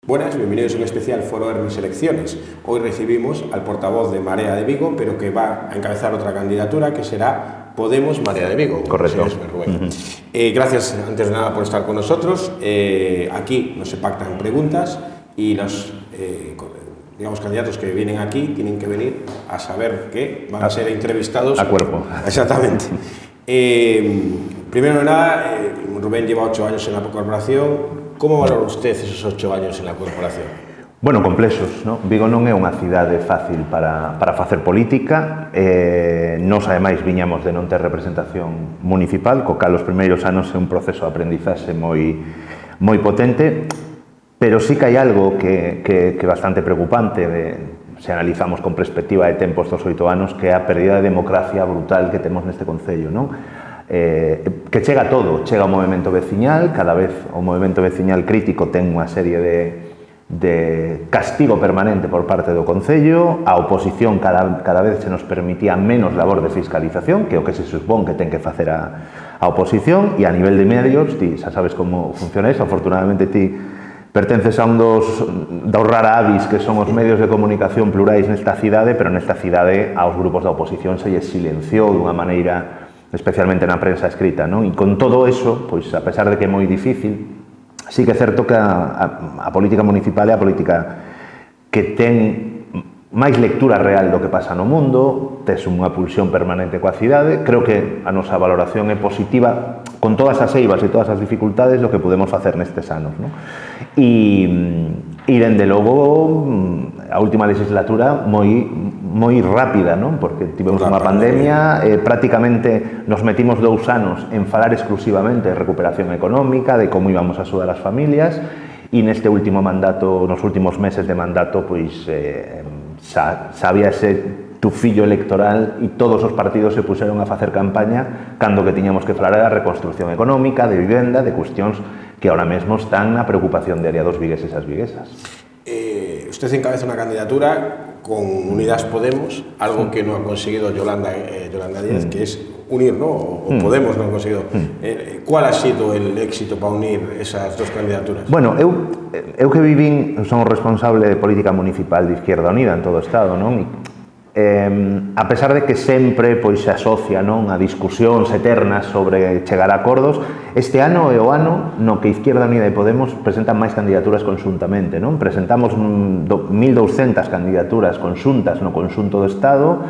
Buenas, bienvenidos a un especial Foro Hermes Elecciones. Hoy recibimos al portavoz de Marea de Vigo, pero que va a encabezar otra candidatura que será Podemos Marea de Vigo. Correcto. Gracias, antes de nada, por estar con nosotros. Aquí no se pactan preguntas y los candidatos que vienen aquí tienen que venir a saber que van a ser entrevistados a cuerpo. Exactamente. Primero de nada, Rubén lleva 8 años en la corporación. ¿Cómo valora usted esos 8 años en la corporación? Bueno, complexos, non? Vigo non é unha cidade fácil para facer política. Nos, ademais, viñamos de non ter representación municipal, co cal os primeiros anos é un proceso de aprendizaxe moi potente, pero sí que hai algo que é bastante preocupante, se analizamos con perspectiva de tempos dos 8 anos, que é a pérdida de democracia brutal que temos neste concello, non? Que chega todo, chega o movimento veciñal, cada vez o movimento veciñal crítico ten unha serie de castigo permanente por parte do Concello, a oposición cada vez se nos permitía menos labor de fiscalización, que é o que se supón que ten que facer a oposición, e a nivel de medios, ti xa sabes como funciona iso, afortunadamente ti pertences a un dos rara avis que son os medios de comunicación plurais nesta cidade, pero nesta cidade aos grupos da oposición se lles silenciou dunha maneira especialmente na prensa escrita, non? E con todo eso, pois, a pesar de que é moi difícil, sí que é certo que a política municipal é a política que ten máis lectura real do que pasa no mundo, tes unha pulsión permanente coa cidade. Creo que a nosa valoración é positiva con todas as eivas e todas as dificultades do que podemos facer nestes anos, non? E dende logo, a última legislatura moi rápida, non? Porque tivemos unha pandemia, prácticamente nos metimos 2 anos en falar exclusivamente de recuperación económica, de como íbamos a axudar as familias, e neste último mandato, nos últimos meses de mandato, pois xa había ese tufillo electoral e todos os partidos se puseron a facer campaña cando que tiñamos que falar da reconstrucción económica, de vivenda, de cuestións que ahora mesmo están na preocupación diaria dos vigueses e as viguesas. Usted encabeza una candidatura con Unidas Podemos, algo que no ha conseguido Yolanda Díaz, que es unir, ¿no? O Podemos non ha conseguido. ¿Cuál ha sido el éxito para unir esas dos candidaturas? Bueno, eu que vivín, son o responsable de política municipal de Izquierda Unida en todo o Estado, non? A pesar de que sempre pois, se asocia, non, a discusións eternas sobre chegar a acordos, este ano é o ano no que Izquierda Unida e Podemos presentan máis candidaturas conxuntamente, non? Presentamos 1.200 candidaturas conxuntas no conxunto do Estado,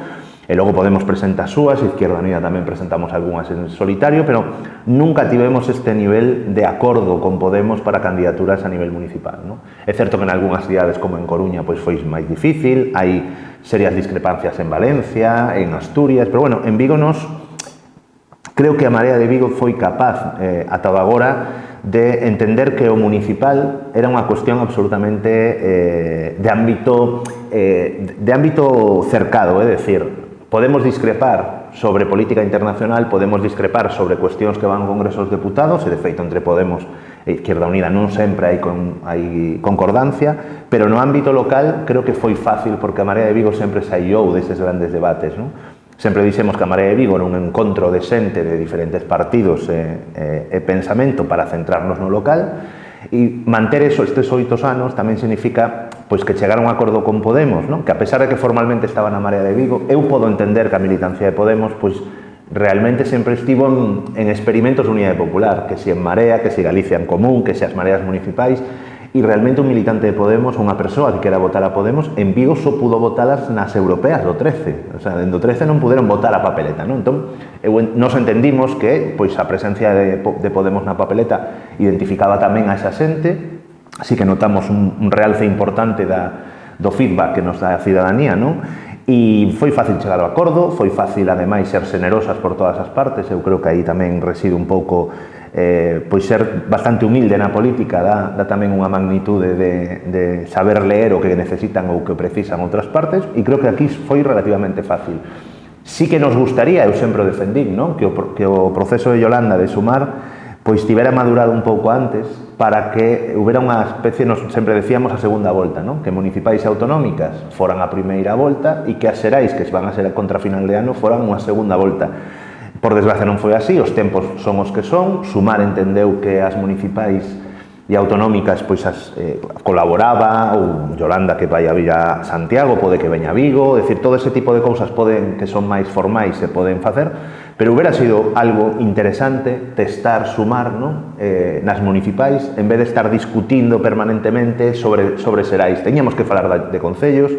e logo Podemos presenta as súas, Izquierda Unida tamén presentamos algunhas en solitario, pero nunca tivemos este nivel de acordo con Podemos para candidaturas a nivel municipal, non? É certo que en algunhas cidades como en Coruña pois foi máis difícil, hai serias discrepancias en Valencia, en Asturias, pero bueno, en Vigo creo que a Marea de Vigo foi capaz, ata agora, de entender que o municipal era unha cuestión absolutamente de ámbito cercado, é dicir, podemos discrepar sobre política internacional, podemos discrepar sobre cuestións que van ao Congreso dos Deputados, e de feito entre Podemos e Izquierda Unida non sempre hai concordancia, pero no ámbito local creo que foi fácil porque a Marea de Vigo sempre saiou deses grandes debates, non? Sempre dixemos que a Marea de Vigo era un encontro de xente de diferentes partidos e pensamento para centrarnos no local, e manter estes 8 anos tamén significa pois que chegar a un acordo con Podemos, non? Que a pesar de que formalmente estaba na Marea de Vigo, eu podo entender que a militancia de Podemos pois realmente sempre estivo en experimentos de unidade popular, que si en Marea, que si Galicia en Común, que si as mareas municipais, e realmente un militante de Podemos, unha persoa que quera votar a Podemos, en Vigo só pudo votalas nas europeas do 13, o sea, do 13 non puderon votar a papeleta, non? Entón, nos entendimos que pois a presencia de Podemos na papeleta identificaba tamén a esa xente, así que notamos un realce importante do feedback que nos dá a cidadanía, non? E foi fácil chegar ao acordo, foi fácil, ademais, ser generosas por todas as partes. Eu creo que aí tamén reside un pouco pois ser bastante humilde na política, dá tamén unha magnitude de saber leer o que necesitan ou que precisan outras partes, e creo que aquí foi relativamente fácil. Sí que nos gustaría, eu sempre o defendín, non? Que o proceso de Yolanda de sumar pois tivera madurado un pouco antes para que houbera unha especie, nos sempre decíamos, a segunda volta, non? Que municipais e autonómicas foran a primeira volta e que as xerais, que van a ser contra final de ano, foran unha segunda volta. Por desgracia non foi así, os tempos son os que son, Sumar entendeu que as municipais e autonómicas pois colaboraba, ou Yolanda que vai a vir a Santiago, pode que veña a Vigo, é dicir, todo ese tipo de cousas que son máis formais se poden facer, pero hubiera sido algo interesante testar, sumar, non? Nas municipais, en vez de estar discutindo permanentemente sobre xerais. Teñamos que falar de concellos.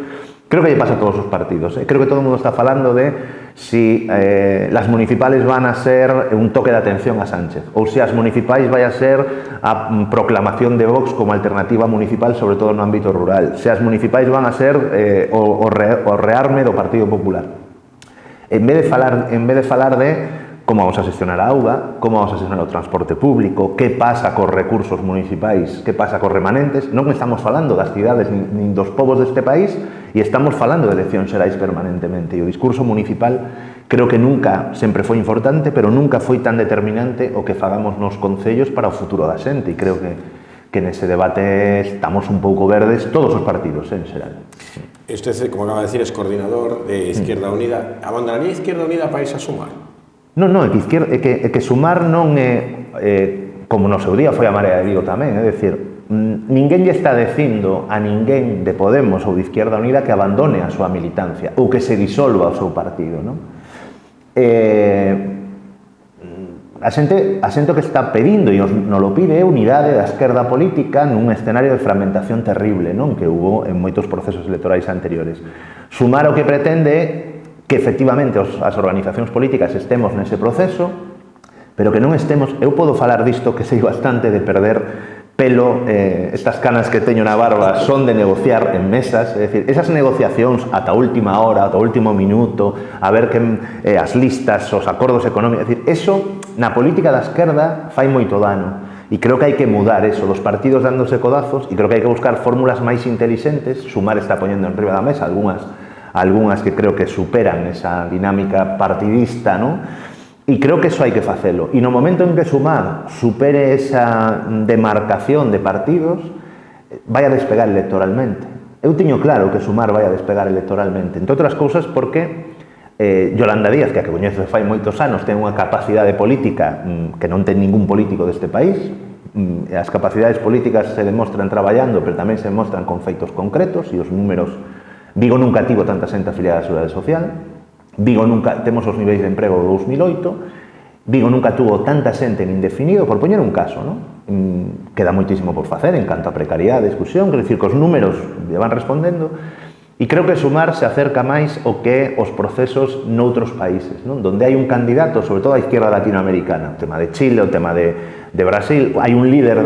Creo que lle pasa a todos os partidos. Creo que todo o mundo está falando de si las municipales van a ser un toque de atención a Sánchez ou se as municipais vai a ser a proclamación de Vox como alternativa municipal, sobre todo no ámbito rural. Se as municipais van a ser o rearme do Partido Popular. En vez de falar de como vamos a xestionar a auga, como vamos a xestionar o transporte público, que pasa cos recursos municipais, que pasa cos remanentes, non estamos falando das cidades nin dos povos deste país e estamos falando de eleccións xerais permanentemente. E o discurso municipal creo que nunca, sempre foi importante, pero nunca foi tan determinante o que fagamos nos concellos para o futuro da xente. E creo que nese debate estamos un pouco verdes todos os partidos, en xeral. Usted, como acaba de decir, es coordinador de Izquierda Unida. ¿Abandonaría Izquierda Unida para irse a sumar? Non, é que sumar non é como no seu día foi a Marea de Vigo tamén, é dicir, ninguén lle está dicindo a ninguén de Podemos ou de Izquierda Unida que abandone a súa militancia ou que se disolva o seu partido, non? A xente que está pedindo e non lo pide é unidade da esquerda política nun escenario de fragmentación terrible, non? Que hubo en moitos procesos electorais anteriores. Sumar o que pretende que efectivamente as organizacións políticas estemos nese proceso, pero que non estemos, eu podo falar disto que sei bastante de perder pelo, estas canas que teño na barba son de negociar en mesas, é dicir, esas negociacións ata a última hora, ata o último minuto, a ver que as listas, os acordos económicos, é dicir, eso na política da esquerda fai moito dano. E creo que hai que mudar eso, dos partidos dándose codazos, e creo que hai que buscar fórmulas máis intelixentes. Sumar está poñendo enriba da mesa algunhas que creo que superan esa dinámica partidista, non? E creo que eso hai que facelo. E no momento en que Sumar supere esa demarcación de partidos, vai a despegar electoralmente. Eu tiño claro que Sumar vai a despegar electoralmente, entre outras cousas porque Yolanda Díaz, que a que coñezo fai moitos anos, ten unha capacidade política que non ten ningún político deste país. As capacidades políticas se demostran traballando, pero tamén se demostran con feitos concretos, e os números. Vigo nunca tivo tanta xente afiliada á Seguridade Social, Vigo nunca, temos os niveis de emprego do 2008, Vigo nunca tuvo tanta xente en indefinido, por poñer un caso, non? Queda moitísimo por facer en canto a precariedade, discusión, quero dicir que os números lle van respondendo, e creo que Sumar se acerca máis o que os procesos noutros países, non? Donde hai un candidato, sobre todo a izquierda latinoamericana, o tema de Chile, o tema de Brasil, hai un líder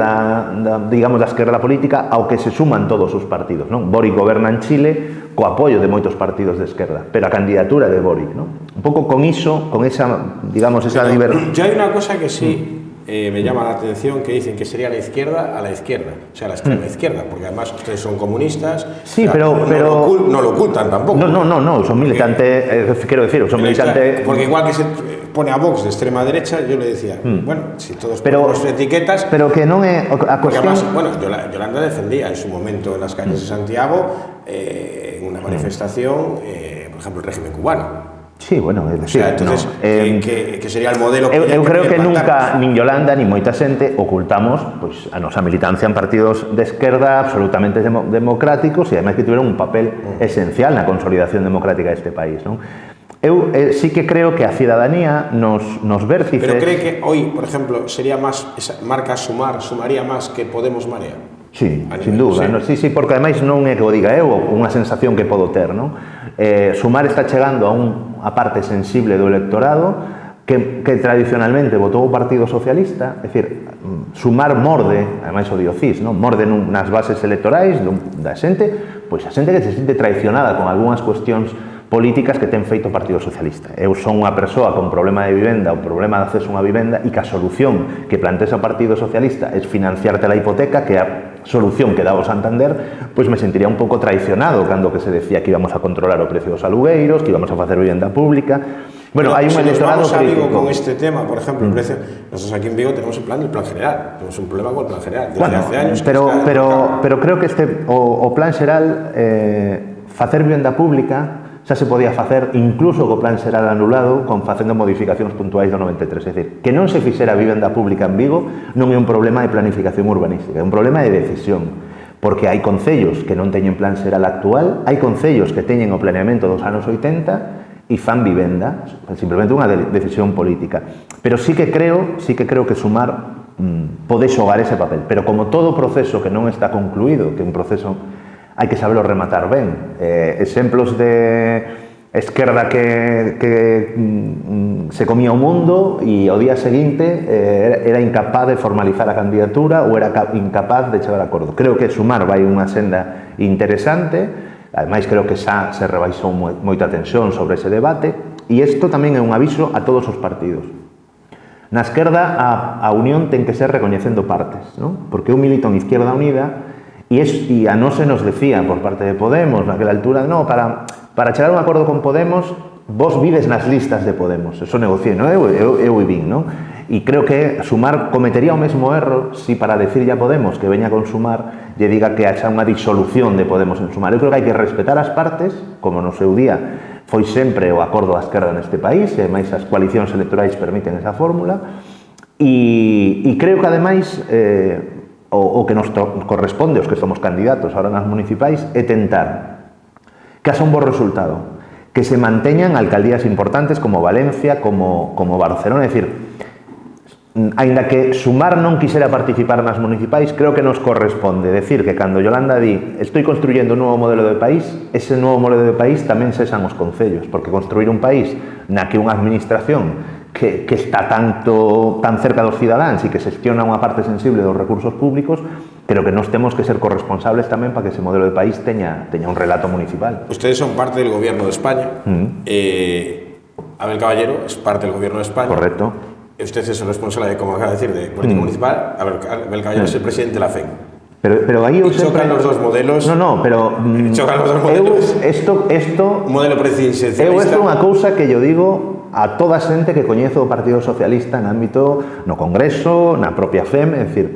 digamos, da esquerda política ao que se suman todos os partidos, non? Boric goberna en Chile co apoio de moitos partidos de esquerda, pero a candidatura de Boric, non? Un pouco con iso, con esa, digamos, esa libertad. Yo hay una cosa que sí me llama la atención, que dicen que sería la izquierda a la izquierda, o sea, la extrema izquierda, porque además ustedes son comunistas. Sí, o sea, pero no lo ocultan tampoco. No, son militantes, quiero decir, son militantes. Porque igual que se pone a Vox de extrema derecha, yo le decía, bueno, si todos ponemos etiquetas. Pero que non é a cuestión. Además, bueno, Yolanda defendía en su momento en las calles de Santiago, en una manifestación, por ejemplo, el régimen cubano. Sí, bueno, é decir, entonces, que sería el modelo que eu creo que nunca nin Yolanda nin moita xente ocultamos pois a nosa militancia en partidos de esquerda absolutamente democráticos e ademais que tiveron un papel esencial na consolidación democrática deste país, non? Eu sí que creo que a cidadanía nos vértices. Pero cree que hoy, por ejemplo, sería más esa marca sumaría más que Podemos Marea? Sí, sin duda, sí, porque ademais non é que o diga eu, unha sensación que podo ter, non? Sumar está chegando a unha parte sensible do electorado que tradicionalmente votou o Partido Socialista, é dicir, Sumar morde, ademais o diocís, non? Morde nas bases electorais da xente, pois a xente que se sente traicionada con algunhas cuestións políticas que ten feito o Partido Socialista. Eu son unha persoa con problema de vivenda, o problema de acceso a unha vivenda, e que a solución que plantea o Partido Socialista é financiarte a hipoteca, que a solución que dá o Santander, pois me sentiría un pouco traicionado cando que se decía que íbamos a controlar o precio dos alugueiros, que íbamos a facer vivenda pública. Bueno, hai un electorado crítico. Si nos vamos a Vigo con este tema, por ejemplo, el precio, nosotros aquí en Vigo tenemos el plan general, tenemos un problema con el plan general desde hace años. Pero creo que o plan xeral, facer vivenda pública, xa se podía facer incluso co plan xeral anulado con facendo modificacións puntuais do 93. É dicir, que non se fixera vivenda pública en Vigo non é un problema de planificación urbanística, é un problema de decisión. Porque hai concellos que non teñen plan xeral actual, hai concellos que teñen o planeamento dos anos 80 e fan vivenda, simplemente unha decisión política. Pero sí que creo que Sumar pode xogar ese papel. Pero como todo proceso que non está concluído, que un proceso hai que saberlo rematar ben. Exemplos de esquerda que se comía o mundo e ao día seguinte era incapaz de formalizar a candidatura ou era incapaz de chegar a acordo. Creo que Sumar vai unha senda interesante, ademais creo que xa se rebaixou moita tensión sobre ese debate, e isto tamén é un aviso a todos os partidos. Na esquerda a unión ten que ser recoñecendo partes, non? Porque eu milito en Izquierda Unida e a non se nos decía por parte de Podemos naquela altura, no, para chegar a un acordo con Podemos, vos vides nas listas de Podemos. Eso negociei, non? Eu vin, non? E creo que Sumar cometería o mesmo erro si para decirlle a Podemos que veña con Sumar lle diga que haxa unha disolución de Podemos en Sumar. Eu creo que hai que respetar as partes, como no seu día foi sempre o acordo da esquerda neste país, e máis as coalicións electorais permiten esa fórmula, e creo que ademais o que nos corresponde aos que somos candidatos ahora nas municipais é tentar que haxa un bo resultado, que se manteñan alcaldías importantes como Valencia, como Barcelona. É dicir, aínda que Sumar non quixera participar nas municipais, creo que nos corresponde decir que cando Yolanda di estoy construyendo un novo modelo de país, ese novo modelo de país tamén sexan os concellos, porque construir un país na que unha administración que está tan cerca dos cidadáns e que xestiona unha parte sensible dos recursos públicos, pero que nos temos que ser corresponsables tamén para que ese modelo de país teña un relato municipal. Ustedes son parte del gobierno de España. Abel Caballero es parte del gobierno de España. Correcto. Usted es el responsable, como acaba de decir, de política municipal. Abel Caballero es el presidente de la FEM. Pero aí eu chocan los dos modelos. No, pero chocan los dos modelos. Isto modelo presidencialista. Isto é unha cousa que yo digo a toda a xente que coñece o Partido Socialista en ámbito no Congreso, na propia FEM, é dicir,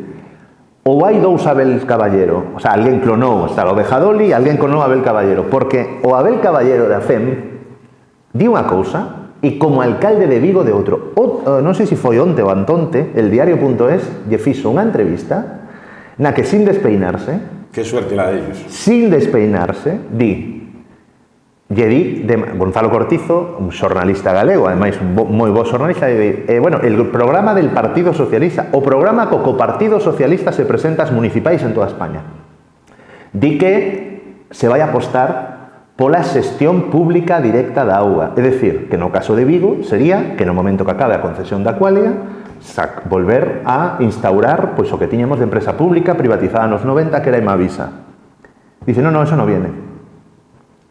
ou hai dous Abel Caballero, o sea, alguén clonou, está o Bejadoli e alguén clonou a Abel Caballero, porque o Abel Caballero da FEM di unha cousa e como alcalde de Vigo de outro. Non sei se foi onte ou antonte, el diario.es lle fixo unha entrevista na que sin despeinarse, que suerte la de ellos, sin despeinarse, Gonzalo Cortizo, un xornalista galego, ademais un moi bo xornalista, bueno, el programa del Partido Socialista, o programa co Partido Socialista se presenta ás municipais en toda España. Di que se vai apostar pola xestión pública directa da auga, é dicir, que no caso de Vigo sería que no momento que acabe a concesión da Cualia volver a instaurar pois o que tiñamos de empresa pública privatizada nos 90, que era Emavisa. Dice, no, eso no viene.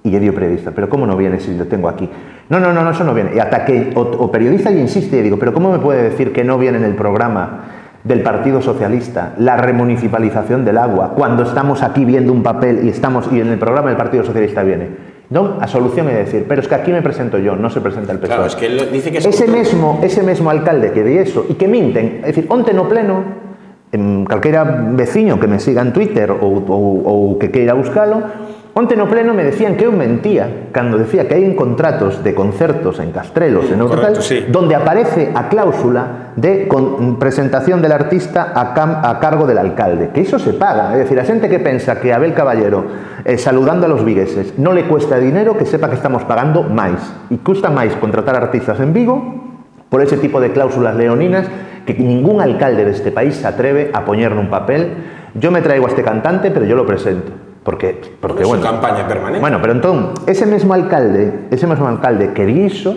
E lle dio periodista, pero como no viene si lo tengo aquí? No, eso no viene. E ata que o periodista lle insiste e digo, pero como me puede decir que no viene en el programa del Partido Socialista la remunicipalización del agua cuando estamos aquí viendo un papel y en el programa del Partido Socialista viene? Non, a solución é decir, pero es que aquí me presento yo, no se presenta el PSOE. Claro, es que él dice que ese mesmo alcalde que di eso e que minten, é dicir, onte no pleno, calquera veciño que me siga en Twitter ou que queira buscalo, onte no pleno me decían que eu mentía cando decía que hai contratos de concertos en Castrelos, en outro tal, sí, donde aparece a cláusula de presentación del artista a cargo del alcalde, que iso se paga. É dicir, a xente que pensa que Abel Caballero saludando a los vigueses non le cuesta dinero, que sepa que estamos pagando máis, e custa máis contratar artistas en Vigo por ese tipo de cláusulas leoninas que ningún alcalde deste país se atreve a poñer nun papel. Yo me traigo a este cantante, pero yo lo presento. Porque bueno, campaña permanente. Bueno, pero entón, ese mesmo alcalde que di iso,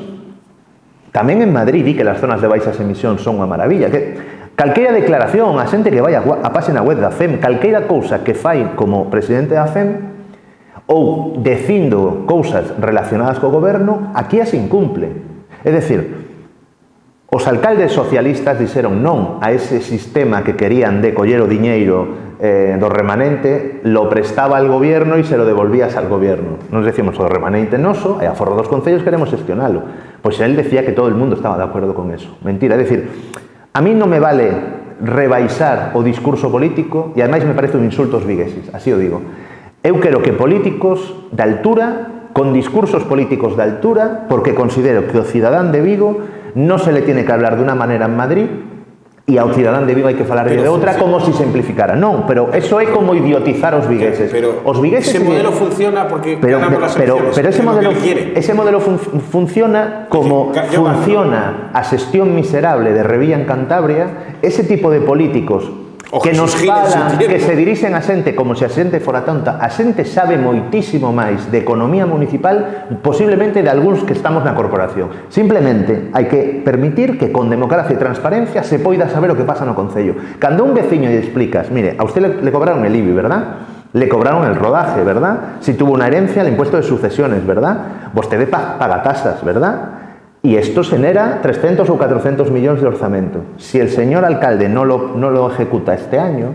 tamén en Madrid di que las zonas de baixas emisións son unha maravilla, que calqueira declaración, a xente que vai a página web da FEM, calqueira cousa que fai como presidente da FEM, ou dicindo cousas relacionadas co goberno, aquí as incumple. É dicir, os alcaldes socialistas dixeron non a ese sistema que querían de coller o diñeiro do remanente, lo prestaba al gobierno e se lo devolvías al gobierno. Nos decíamos, o remanente noso, e a forro dos concellos queremos gestionalo. Pois él decía que todo el mundo estaba de acordo con eso. Mentira, é dicir, a mí non me vale rebaixar o discurso político e ademais me parece un insulto aos vigueses, así o digo. Eu quero que políticos de altura con discursos políticos de altura, porque considero que ao cidadán de Vigo non se le tiene que hablar de unha maneira en Madrid e ao cidadán de Vigo hai que falar de outra como si simplificara. Non, pero eso é como idiotizar os vigueses. Pero os vigueses ese modelo funciona porque ganamos las elecciones. Pero ese modelo funciona como funciona a xestión miserable de Revilla en Cantabria, ese tipo de políticos que nos falan, que se dirixen a xente como se a xente fora tonta. A xente sabe moitísimo máis de economía municipal posiblemente de algúns que estamos na corporación. Simplemente hai que permitir que con democracia e transparencia se poida saber o que pasa no Concello. Cando un veciño lle explicas, mire, a usted le cobraron el IBI, ¿verdad? Le cobraron el rodaje, ¿verdad? Si tuvo una herencia, el impuesto de sucesiones, ¿verdad? Vostede paga tasas, ¿verdad? Y esto genera 300 o 400 millones de orzamento. Si el señor alcalde no lo ejecuta este año,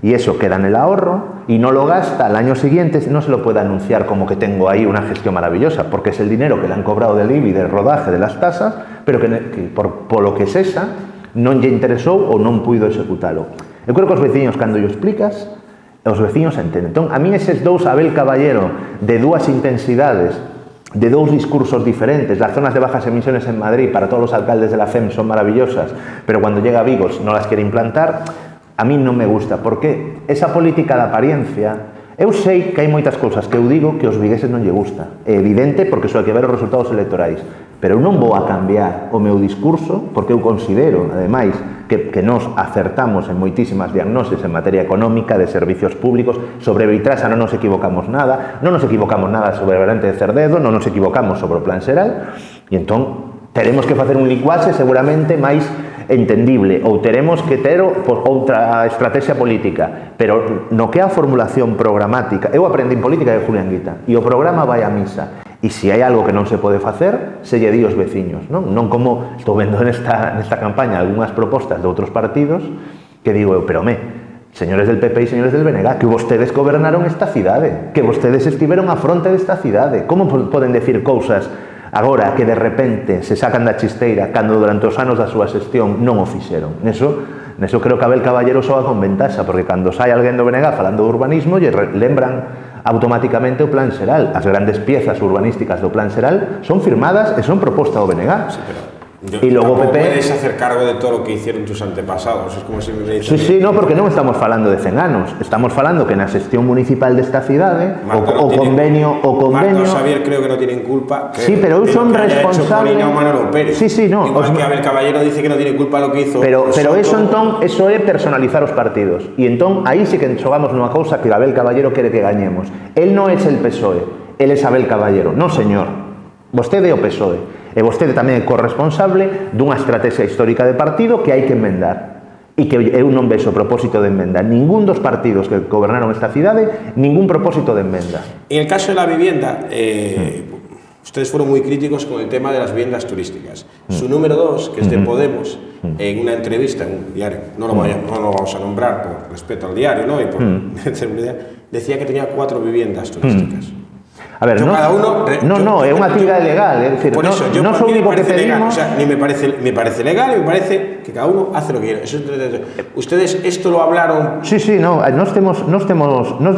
y eso queda en el ahorro, y no lo gasta al año siguiente, no se lo puede anunciar como que tengo ahí una gestión maravillosa, porque es el dinero que le han cobrado del IBI, del rodaje, de las tasas, pero que por lo que cesa, non lle interesou ou non puido executalo. Eu creo que os veciños, cando yo explicas, os veciños entenden. Entón, a mí eses dous Abel Caballero de dúas intensidades, de dous discursos diferentes, las zonas de bajas emisiones en Madrid para todos los alcaldes de la FEM son maravillosas, pero cuando llega a Vigo no las quiere implantar, a mí non me gusta, porque esa política de apariencia, eu sei que hai moitas cousas que eu digo que os vigueses non lle gusta, é evidente porque só hai que ver os resultados electorais, pero eu non vou a cambiar o meu discurso porque eu considero, ademais, que nos acertamos en moitísimas diagnoses en materia económica, de servicios públicos. Sobre Vitrasa non nos equivocamos nada sobre a variante de Cerdedo, non nos equivocamos sobre o Plan Xeral, e entón teremos que facer un licuaxe seguramente máis entendible, ou teremos que ter outra estrategia política, pero no que é a formulación programática, eu aprendi en política de Julián Guita, e o programa vai a misa. E se hai algo que non se pode facer, se lle di aos veciños, non como estou vendo nesta campaña algunhas propostas de outros partidos que digo eu, pero señores del PP e señores del BNG, que vostedes gobernaron esta cidade, que vostedes estiveron á fronte desta cidade, como poden decir cousas agora que de repente se sacan da chisteira cando durante os anos da súa xestión non o fixeron? Neso creo que Abel Caballero soa con ventaxa, porque cando sai alguén do BNG falando de urbanismo lle lembran automáticamente o Plan Xeral. As grandes piezas urbanísticas do Plan Xeral son firmadas e son proposta ao BNG. Sí, y luego PP puedes hacer cargo de todo lo que hicieron tus antepasados. Es como si me dicen, sí, no, porque non estamos falando de 100 anos. Estamos falando que na xestión municipal desta cidade o convenio Marta Xavier creo que no tienen culpa. Sí, pero eu son responsable. Sí, no. Igual que Abel Caballero dice que no tiene culpa lo que hizo. Pero eso é personalizar os partidos. E entón aí sí que xogamos nunha cousa que Abel Caballero quere que gañemos. Él non é el PSOE, él é Abel Caballero. Non, señor. Vostede é o PSOE. E vostede tamén é corresponsable dunha estrategia histórica de partido que hai que enmendar. E que eu non vexo propósito de enmenda. Ningún dos partidos que gobernaron esta cidade, ningún propósito de enmenda. En el caso de la vivienda, ustedes fueron muy críticos con el tema de las viviendas turísticas. Su número 2, que es de Podemos, en una entrevista en un diario, no lo vamos a nombrar por respeto al diario, ¿no? Y por decía que tenía 4 viviendas turísticas. A ver, cada uno, é unha actividade legal, é dicir, por eso, non é o único que pedimos. O sea, ni me parece legal, me parece que cada uno hace lo que quiere. Ustedes esto lo hablaron. Sí, nos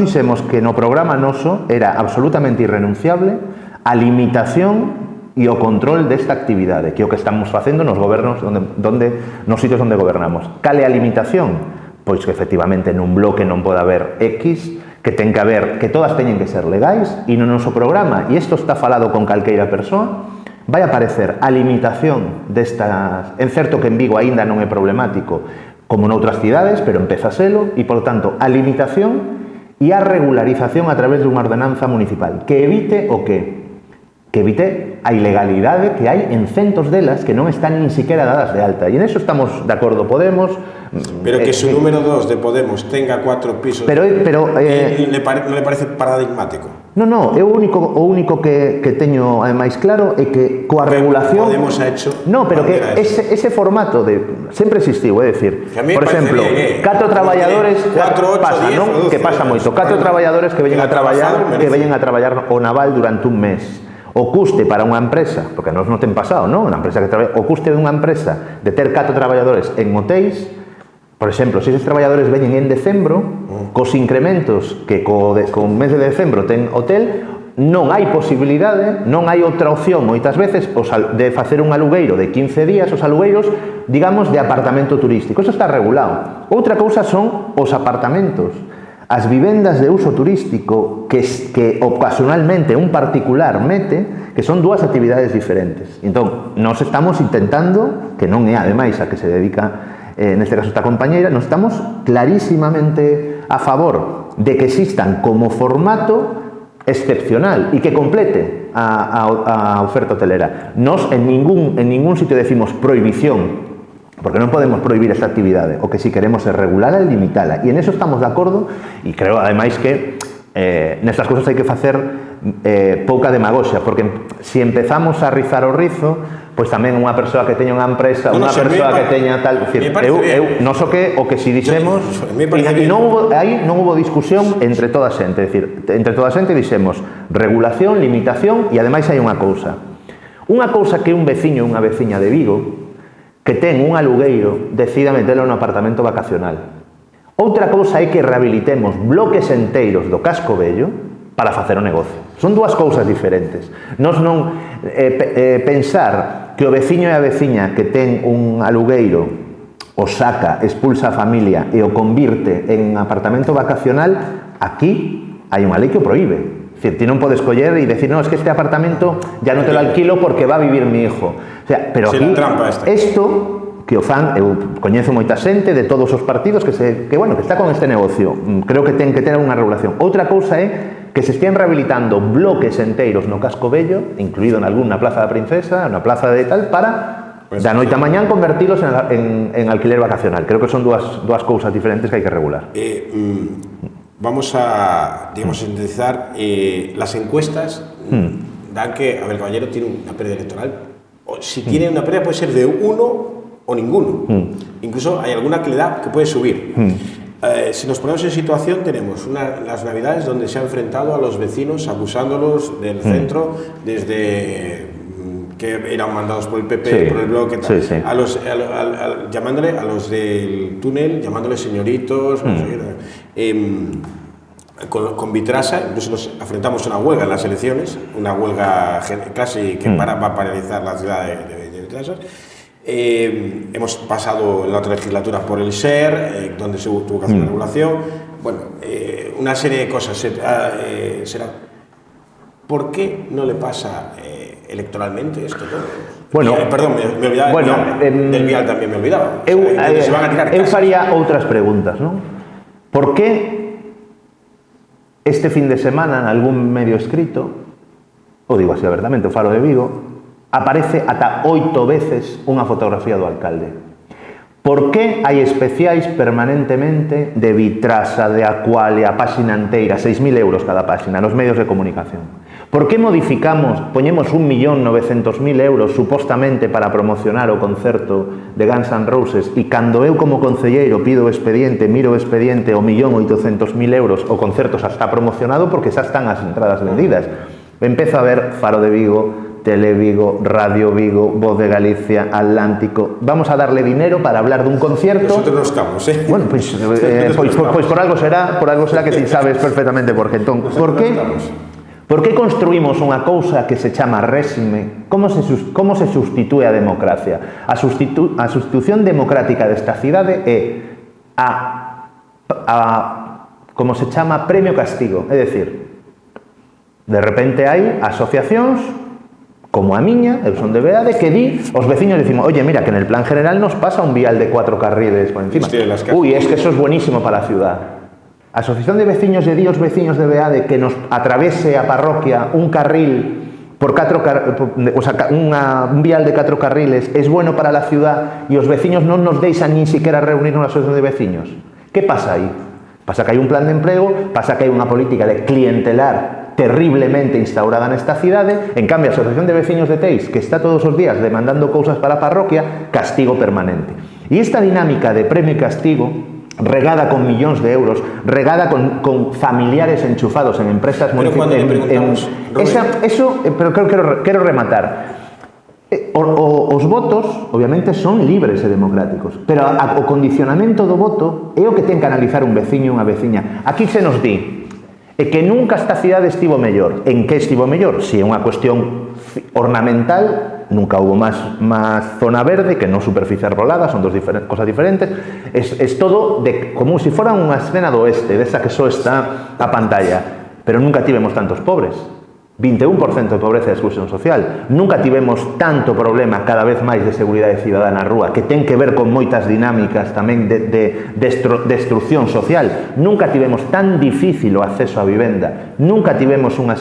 dixemos que no programa noso era absolutamente irrenunciable a limitación e o control desta actividade, que é o que estamos facendo nos gobernos nos sitios onde gobernamos. Cale a limitación? Pois que efectivamente nun bloque non pode haber X, que ten que haber, que todas teñen que ser legais, e no noso programa, e isto está falado con calqueira persoa, vai aparecer a limitación destas, en certo que en Vigo aínda non é problemático, como noutras cidades, pero empeza a selo, e, por tanto, a limitación e a regularización a través dunha ordenanza municipal, que evite o que evite a ilegalidade que hai en centos delas que non están nin siquiera dadas de alta. E en eso estamos de acordo Podemos. Pero que su número 2 de Podemos tenga 4 pisos, ¿no le parece paradigmático? No, eu o único que teño máis claro é que coa regulación Podemos ha hecho. No, pero que ese formato sempre existiu, é dicir, por exemplo, 4 traballadores pasa, non? Que pasa moito, 4 traballadores que veñen a traballar o naval durante un mes. O custe para unha empresa, porque nos non ten pasado, non? Unha empresa que traballa, o custe dunha empresa de ter 4 traballadores en hotéis, por exemplo, se eses traballadores veñen en decembro, cos incrementos que co mes de decembro ten hotel, non hai posibilidade, non hai outra opción moitas veces de facer un alugueiro de 15 días, os alugueiros, digamos, de apartamento turístico. Eso está regulado. Outra cousa son os apartamentos, as vivendas de uso turístico que ocasionalmente un particular mete, que son dúas actividades diferentes. Entón, nós estamos intentando, que non é ademais a que se dedica neste caso esta compañeira, nós estamos clarísimamente a favor de que existan como formato excepcional e que complete a oferta hotelera. Nós en ningún sitio decimos prohibición, porque non podemos prohibir esta actividade. O que si queremos é regulala e limitala. E en eso estamos de acordo, e creo, ademais, que nestas cousas hai que facer pouca demagoxia, porque se empezamos a rizar o rizo, pois tamén unha persoa que teña unha empresa, unha persoa que teña tal, eu non so que o que si dixemos, e non hubo discusión entre toda a xente, é dicir, entre toda a xente dixemos regulación, limitación, e ademais hai unha cousa que un veciño ou unha veciña de Vigo que ten un alugueiro decida metelo no apartamento vacacional. Outra cousa é que rehabilitemos bloques enteiros do casco vello para facer o negocio. Son dúas cousas diferentes. Nos non pensar que o veciño e a veciña que ten un alugueiro o saca, expulsa a familia e o convirte en apartamento vacacional, aquí hai unha lei que o prohíbe. Es decir, ti non podes coller e decir, no, es que este apartamento ya non te lo alquilo porque va a vivir mi hijo. O sea, pero aquí, isto que o fan, eu coñezo moita xente de todos os partidos que está con este negocio. Creo que ten que ter unha regulación. Outra cousa é que se estean rehabilitando bloques enteiros no casco vello, incluído en algunha plaza da Princesa, na plaza de tal, para da noite a mañán convertilos en alquiler vacacional. Creo que son dúas cousas diferentes que hai que regular. Vamos a, digamos, sintetizar, las encuestas dan que Abel Caballero tiene una pérdida electoral. O si tiene una pérdida puede ser de uno o ninguno. Incluso hay alguna que le da que puede subir. Si nos ponemos en situación, tenemos las Navidades donde se ha enfrentado a los vecinos acusándolos del centro desde que eran mandados por el PP, por el bloque, tal. Llamándole a los del túnel, llamándoles señoritos, con Vitrasa. Incluso nos enfrentamos a una huelga en las elecciones, una huelga casi que va a paralizar la ciudad de Vitrasa. Hemos pasado en la otra legislatura por el SER, donde se tuvo que hacer una regulación. Bueno, una serie de cosas. ¿Por qué no le pasa electoralmente esto todo? Bueno, perdón, me olvidaba del Vial también me olvidaba. Eu faría outras preguntas, non? ¿Por qué este fin de semana en algún medio escrito, o digo así abertamente, o Faro de Vigo, aparece ata 8 veces unha fotografía do alcalde? Por que hai especiais permanentemente de Vitrasa, de Aqualia, a páxina enteira, 6.000 euros cada páxina, nos medios de comunicación? Por que modificamos, poñemos 1.900.000 euros supostamente para promocionar o concerto de Guns N' Roses e cando eu como concelleiro pido o expediente, miro o expediente, o 1.800.000 euros, o concerto xa está promocionado porque xa están as entradas vendidas? Empezo a ver Faro de Vigo, Tele Vigo, Radio Vigo, Voz de Galicia, Atlántico. Vamos a darle dinero para hablar dun concierto. Nosotros no estamos, Bueno, pues por algo será que ti sabes perfectamente por qué. Entón, por que construímos unha cousa que se chama réxime? Como se sustitúe a democracia? A sustitución democrática desta cidade é como se chama premio castigo. É dicir, de repente hai asociacións como a miña, eu son de Beade, que os veciños decimos, oye, mira, que en el plan general nos pasa un vial de 4 carriles por encima. Uy, es que eso es buenísimo para la ciudad. Asociación de veciños de Dios, veciños de Beade, que nos atravese a parroquia un carril por un vial de 4 carriles, es bueno para la ciudad y os veciños non nos deixan ni siquiera reunirnos na asociación de veciños. Que pasa aí? Pasa que hai un plan de emprego, pasa que hai unha política de clientelar terriblemente instaurada nesta cidade. En cambio, a Asociación de Veciños de Teis, que está todos os días demandando cousas para a parroquia, castigo permanente. E esta dinámica de premio e castigo, regada con millóns de euros, regada con familiares enchufados en empresas municipales, pero quero rematar. Os votos, obviamente, son libres e democráticos, pero o condicionamento do voto é o que ten que analizar un veciño e unha veciña. Aquí se nos di, e que nunca esta cidade estivo mellor. En que estivo mellor? Si é unha cuestión ornamental, nunca hubo máis zona verde que non superficie arbolada, son cosas diferentes. Es todo como se fora unha escena do oeste, desa que só está a pantalla, pero nunca tivemos tantos pobres. 21% de pobreza e exclusión social. Nunca tivemos tanto problema cada vez máis de seguridade cidadana na rúa, que ten que ver con moitas dinámicas tamén de destrucción social. Nunca tivemos tan difícil o acceso á vivenda. Nunca tivemos unha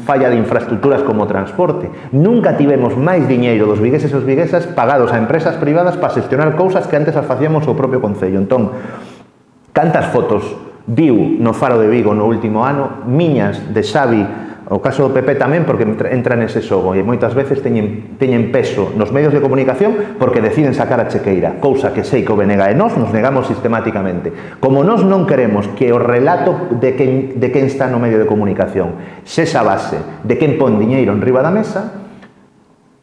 falla de infraestructuras como transporte. Nunca tivemos máis diñeiro dos vigueses e os viguesas pagados a empresas privadas para xestionar cousas que antes as facíamos o propio Concello. Entón, cantas fotos viu no Faro de Vigo no último ano, miñas de Xavi, o caso do PP tamén, porque entra nese xogo e moitas veces teñen peso nos medios de comunicación porque deciden sacar a chequeira, cousa que sei que o Benega e nós nos negamos sistemáticamente. Como nós non queremos que o relato de quen está no medio de comunicación sexa base de quen pon diñeiro en riba da mesa,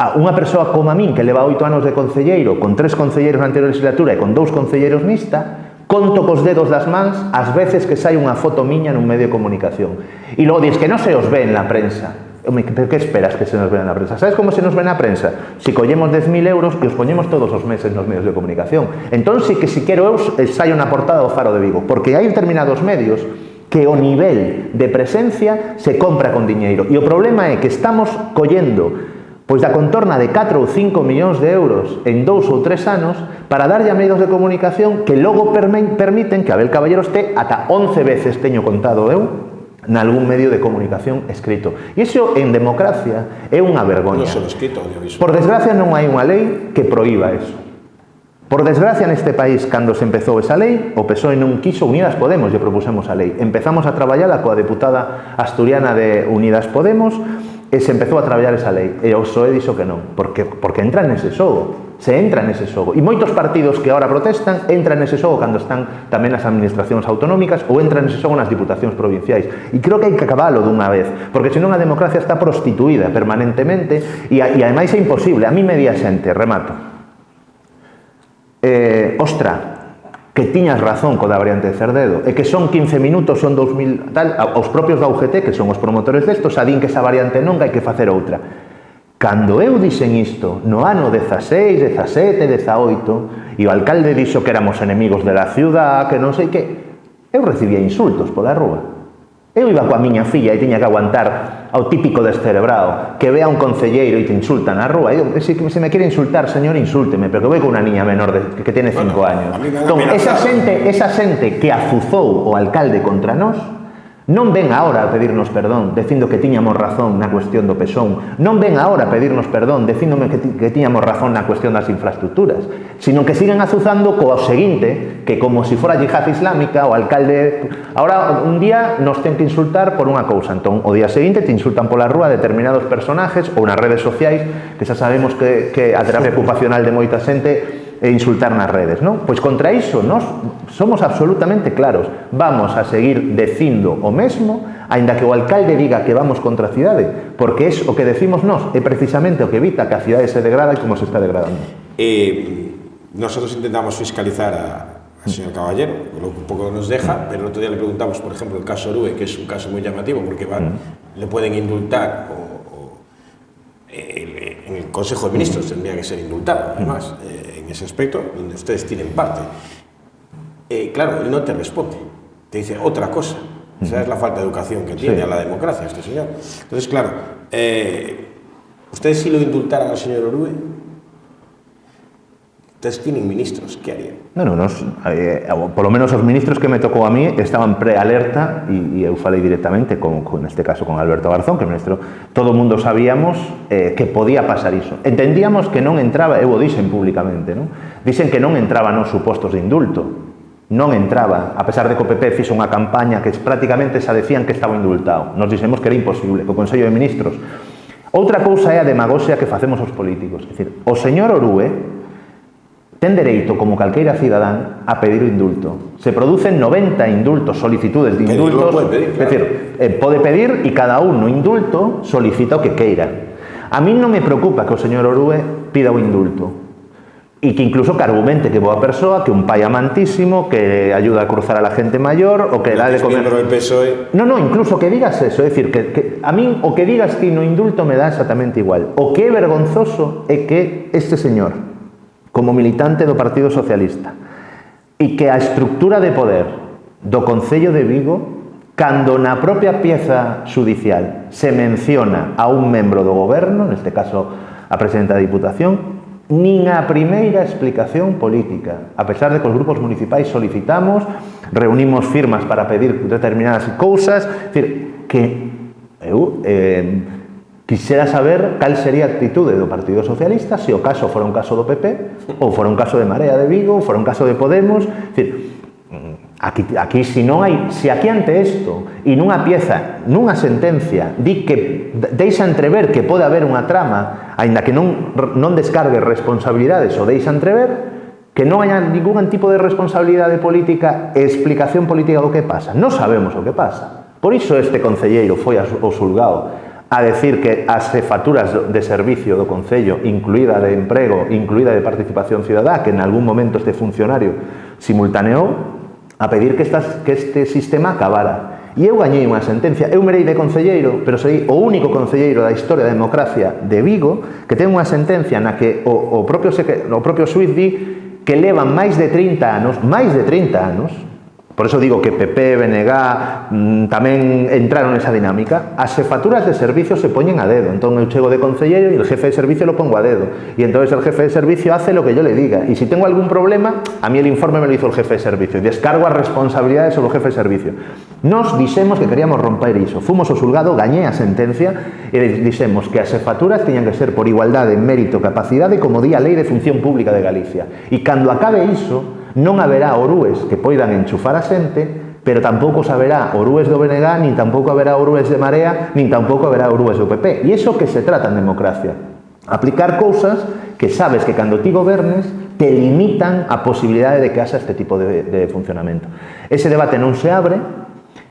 a unha persoa como a min que leva 8 anos de concelleiro, con 3 concelleiros na anterior legislatura e con 2 concelleiros mixta, conto cos dedos das mans as veces que sai unha foto miña nun medio de comunicación. E logo dis que non se os ve en la prensa. Pero que esperas que se nos ve na prensa? Sabes como se nos ve na prensa? Si collemos 10.000 euros e os poñemos todos os meses nos medios de comunicación. Entón, si que si quero eu, saio na portada do Faro de Vigo. Porque hai determinados medios que o nivel de presencia se compra con diñeiro. E o problema é que estamos collendo pois da contorna de 4 ou 5 millóns de euros en 2 ou 3 anos para darlle a medios de comunicación que logo permiten que Abel Caballero este ata 11 veces, teño contado eu, nalgún medio de comunicación escrito. E iso en democracia é unha vergoña. Non só escrito, audiovisual. Por desgracia non hai unha lei que proíba eso. Por desgracia neste país, cando se empezou esa lei, o PSOE non quiso, Unidas Podemos lle propusemos a lei. Empezamos a traballala coa deputada asturiana de Unidas Podemos e se empezou a traballar esa lei e o PSOE dixo que non, porque entra nese xogo, se entra nese xogo e moitos partidos que agora protestan entran nese xogo cando están tamén nas administracións autonómicas ou entran nese xogo nas diputacións provinciais e creo que hai que acabalo dunha vez, porque senón a democracia está prostituída permanentemente e ademais é imposible. A mí me di a xente, remato, ostra, que tiñas razón co da variante de Cerdedo, e que son 15 minutos, son 2000, tal, os propios da UGT, que son os promotores destos, din que esa variante non hai que facer outra. Cando eu dixen isto, no ano 16, 17, 18, e o alcalde dixo que éramos enemigos de la ciudad, que non sei que, eu recibía insultos pola rúa. Eu iba coa miña filla e tiña que aguantar ao típico descerebrado que vea un concelleiro e te insulta na rúa. E se me quere insultar, señor, insúlteme, pero que voy con unha niña menor que tiene 5 años. Entón, esa xente que azuzou o alcalde contra nós non ven agora a pedirnos perdón dicindo que tiñamos razón na cuestión do Pesón, non ven agora a pedirnos perdón dicíndome que tiñamos razón na cuestión das infraestructuras, sino que siguen azuzando co seguinte, que como se fora yihad islámica, o alcalde ahora un día nos ten que insultar por unha cousa, entón o día seguinte te insultan pola rúa determinados personajes ou nas redes sociais, que xa sabemos que a terapia ocupacional de moita xente e insultar nas redes, non? Pois contra iso nós somos absolutamente claros, vamos a seguir dicindo o mesmo, aínda que o alcalde diga que vamos contra a cidade, porque é o que decimos nós, é precisamente o que evita que a cidade se degrada e como se está degradando. Nosotros intentamos fiscalizar al señor Caballero, lo que un poco nos deja, pero el otro día le preguntamos, por ejemplo, el caso Orue, que es un caso muy llamativo, porque le pueden indultar en el Consejo de Ministros tendría que ser indultado, además, en ese aspecto, donde ustedes tienen parte. Claro, él no te responde, te dice otra cosa. Esa es la falta de educación que tiene a la democracia este señor. Entonces, claro, ustedes si lo indultaran al señor Orue, ustedes tienen ministros, ¿qué harían? Por lo menos os ministros que me tocou a mí estaban prealerta e eu falei directamente neste caso con Alberto Garzón, que é ministro. Todo o mundo sabíamos que podía pasar iso. Entendíamos que non entraba, eu o dixen públicamente, non? Dixen que non entraba nos supostos de indulto. Non entraba, a pesar de que o PP fixo unha campaña que prácticamente xa decían que estaba indultado. Nos dixemos que era imposible, co Consello de Ministros. Outra cousa é a demagoxia que facemos os políticos. É dicir, o señor Orue ten dereito, como calqueira cidadán, a pedir o indulto. Se producen 90 indultos, solicitudes de indultos. É dicir, pode pedir e cada un no indulto solicita o que queira. A mí non me preocupa que o señor Orue pida o indulto. e que incluso que argumente que boa persoa, que un pai amantísimo, que ayuda a cruzar a la gente mayor, o que dá de comer... Miembro del PSOE. No, incluso que digas eso, é dicir, que a min o que digas que no indulto me dá exactamente igual. O que é vergonzoso é que este señor, como militante do Partido Socialista, e que a estructura de poder do Concello de Vigo, cando na propia pieza judicial se menciona a un membro do goberno, neste caso a presidenta da Diputación, nin a primeira explicación política, a pesar de que os grupos municipais solicitamos, reunimos firmas para pedir determinadas cousas, decir, que eu quixera saber cal sería a actitude do Partido Socialista se o caso fora un caso do PP, ou fora un caso de Marea de Vigo, ou fora un caso de Podemos, decir, aquí si non hai, se aquí ante isto e nunha pieza, nunha sentencia di que deixa entrever que pode haber unha trama, aínda que non descargue responsabilidades ou deixa entrever que non haya ningún tipo de responsabilidade política e explicación política do que pasa. Non sabemos o que pasa. Por iso este concelleiro foi ao xulgado a decir que as cefaturas de servicio do Concello, incluída de emprego, incluída de participación cidadá, que en algún momento este funcionario simultaneou, a pedir que este sistema acabara. E eu gañei unha sentencia, eu merei de concelleiro, pero serei o único concelleiro da historia da democracia de Vigo que ten unha sentencia na que o propio xuiz di que levan máis de 30 anos, por eso digo que PP, BNG tamén entraron nesa dinámica, as cefaturas de servicio se poñen a dedo, entón eu chego de concelleiro e el jefe de servicio lo pongo a dedo, y entonces el jefe de servicio hace lo que yo le diga, y si tengo algún problema, a mí el informe me lo hizo el jefe de servicio, y descargo as responsabilidades sobre o jefe de servicio. Nos dixemos que queríamos romper iso, fomos ao xulgado, gañé a sentencia, e dixemos que as cefaturas tiñan que ser por igualdade, mérito, capacidade, como di a Lei de Función Pública de Galicia, e cando acabe iso, non haberá orúes que poidan enchufar a xente, pero tampouco haberá orúes do BNG, nin tampouco haberá orúes de Marea, nin tampouco haberá orúes do PP. E iso que se trata en democracia. Aplicar cousas que sabes que cando ti gobernes te limitan a posibilidade de que haxa este tipo de funcionamento. Ese debate non se abre,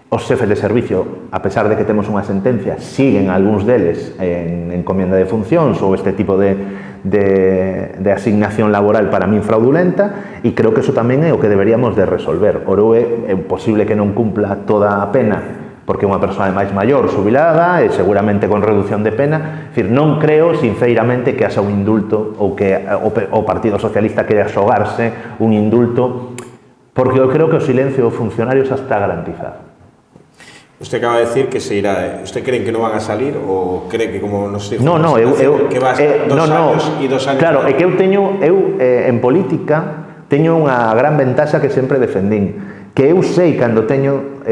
os xefes de servicio, a pesar de que temos unha sentencia, siguen algúns deles en encomienda de funcións ou este tipo de asignación laboral para min fraudulenta, e creo que eso tamén é o que deberíamos de resolver. Orue é posible que non cumpla toda a pena porque é unha persoa máis maior, xubilada, e seguramente con reducción de pena. É dicir, non creo, sinceramente, que haxa un indulto ou que o Partido Socialista quere asogarse un indulto, porque eu creo que o silencio dos funcionarios está garantizado. Usted acaba de decir que se irá. ¿Usted cree que no van a salir o cree que como nos dijo que va a estar 2 años e 2 años? Claro, é que eu en política teño unha gran ventaxa que sempre defendín, que eu sei cando teño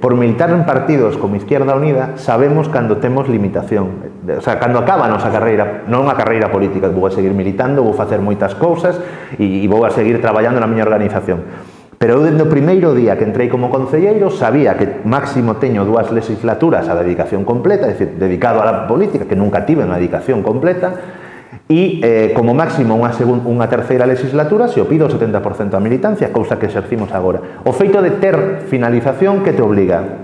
por militar en partidos como Izquierda Unida, sabemos cando temos limitación, o sea, cando acaba a nosa carreira, non unha carreira política, vou a seguir militando, vou facer moitas cousas e vou a seguir traballando na miña organización. Pero eu, desde o primeiro día que entrei como concelleiro, sabía que máximo teño 2 legislaturas a dedicación completa, é dicir, dedicado a la política, que nunca tive unha dedicación completa, e como máximo unha terceira legislatura se o pido o 70% da militancia, cousa que exercimos agora. O feito de ter finalización que te obliga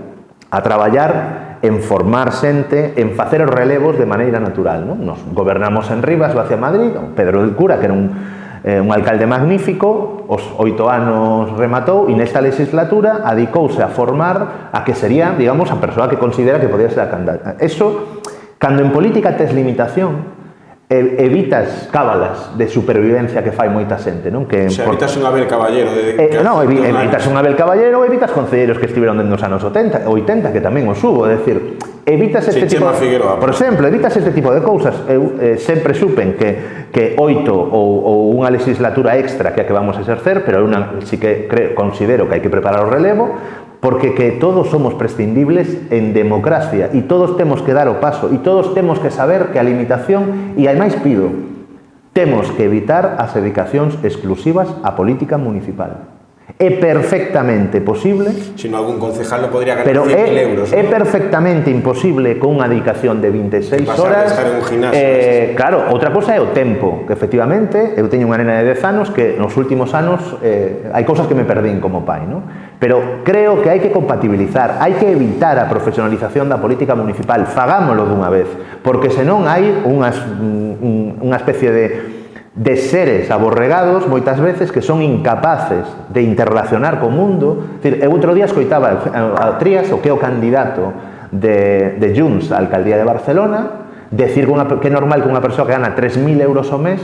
a traballar en formar xente, en facer os relevos de maneira natural, non? Nos gobernamos en Rivas, hacia Madrid, Pedro del Cura, que era un alcalde magnífico, os 8 anos rematou, e nesta legislatura adicouse a formar a que sería, digamos, a persoa que considera que podía ser a candidata. Eso, cando en política tes limitación, evitas cábalas de supervivencia que fai moita xente, non? Que evitas un Abel Caballero evitas un Abel Caballero, evitas concelleiros que estiveron dentro dos anos 80, que tamén os hubo, é dicir, evitas este tipo de, por exemplo, evitas este tipo de cousas. Eu sempre supen que 8 ou unha legislatura extra que a que vamos a exercer, pero si que considero que hai que preparar o relevo, porque que todos somos prescindibles en democracia e todos temos que dar o paso e todos temos que saber que a limitación, e ademais pido, temos que evitar as dedicacións exclusivas á política municipal. É perfectamente posible, si no, algún concejal no podría ganar 100.000 euros, ¿no? É perfectamente imposible con unha dedicación de 26 horas. Estar en un gimnasio, claro, outra cosa é o tempo, que efectivamente eu teño unha nena de 10 anos que nos últimos anos hai cousas que me perdín como pai, ¿no? Pero creo que hai que compatibilizar, hai que evitar a profesionalización da política municipal, fagámolo dunha vez, porque senón hai unha especie de de seres aborregados, moitas veces, que son incapaces de interrelacionar co mundo. Eu outro día escoitaba a Trías, o que é o candidato de Junts á alcaldía de Barcelona, decir que é normal que unha persoa que gana 3.000 euros ao mes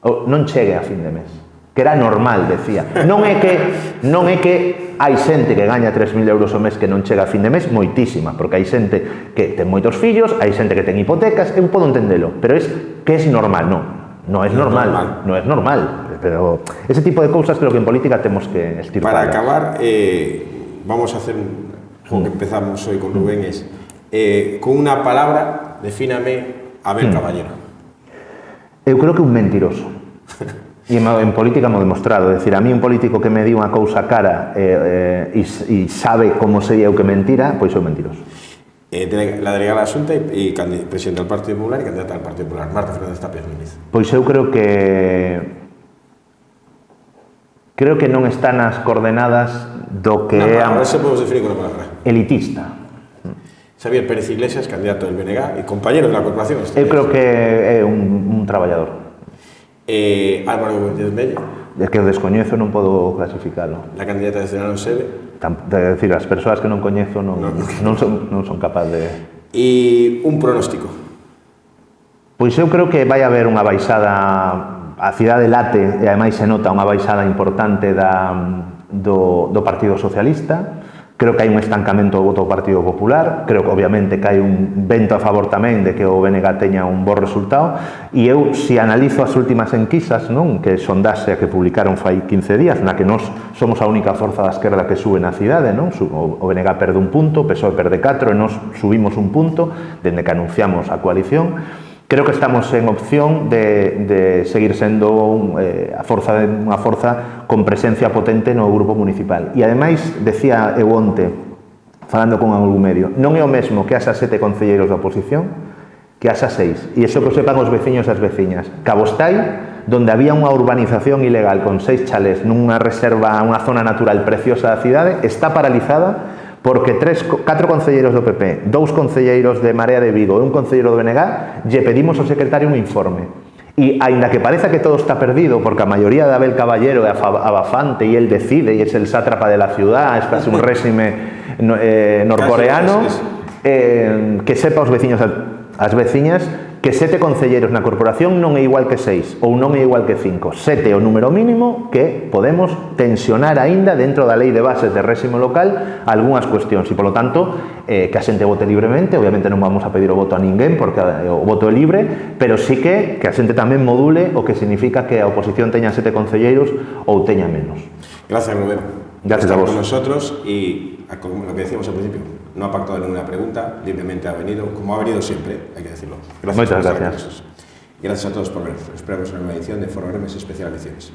non chegue a fin de mes. Que era normal, decía. Non é que hai xente que gaña 3.000 euros ao mes que non chega a fin de mes, moitísima, porque hai xente que ten moitos fillos, hai xente que ten hipotecas, eu podo entendelo, pero é que é normal, non é normal, non é normal, pero ese tipo de cousas creo que en política temos que estirpar. Para acabar, vamos a hacer o que empezamos hoy con Rubén, es con unha palabra, defíname Abel Caballero. Eu creo que un mentiroso. E en política mo demostrado, é dicir, a mí un político que me di unha cousa cara e sabe como sería eu que mentira, pois é un mentiroso. La delegada Xunta e presidente del Partido Popular e candidata al Partido Popular, Marta Fernández Tapias Núñez. Pois eu creo que non está nas coordenadas do que é a se podemos definir con a palabra elitista. Xavier Pérez Iglesias, candidato del BNG e compañero de la corporación. Eu creo que é un traballador. Álvaro Gómez Melle. É que o descoñezo non podo clasificalo. La candidata de Cenalo Sebe. É dicir, as persoas que non coñezo non son capaz de... E un pronóstico? Pois eu creo que vai haber unha baixada, a cidade late, e ademais se nota unha baixada importante do Partido Socialista. Creo que hai un estancamento do voto do Partido Popular, creo que obviamente que hai un vento a favor tamén de que o BNG teña un bo resultado, e eu, se analizo as últimas enquisas, non, que sondaxe que publicaron fai 15 días, na que nós somos a única forza da esquerda que sube na cidade, non? O BNG perde un punto, o PSOE perde 4, e nós subimos un punto, dende que anunciamos a coalición. Creo que estamos en opción de seguir sendo unha forza con presencia potente no grupo municipal. E ademais, decía eu onte, falando con algún medio, non é o mesmo que asa 7 concelleiros da oposición que asa 6. E iso que o sepan os veciños e as veciñas. Cabostai, donde había unha urbanización ilegal con 6 chalés nunha reserva, unha zona natural preciosa da cidade, está paralizada porque 4 concelleiros do PP, 2 concelleiros de Marea de Vigo e un concelleiro do BNG lle pedimos ao secretario un informe. E, aínda que pareza que todo está perdido, porque a maioría de Abel Caballero é abafante e el decide, e é el sátrapa de la ciudad, é casi un réxime norcoreano, que sepa os veciños as veciñas que 7 concelleiros na corporación non é igual que 6 ou non é igual que 5. 7 é o número mínimo que podemos tensionar aínda dentro da lei de bases de réxime local algunhas cuestións e, polo tanto, que a xente vote libremente. Obviamente non vamos a pedir o voto a ninguén porque o voto é libre, pero sí que a xente tamén module o que significa que a oposición teña 7 concelleiros ou teña menos. Gracias, Rubén. Gracias a vos. Con nosotros y como lo que decíamos al principio, no ha pactado ninguna pregunta, libremente ha venido, como ha venido siempre, hay que decirlo. Muchas gracias. Y gracias a todos por ver. Esperamos una nueva edición de Foro Hermes Especial Elecciones.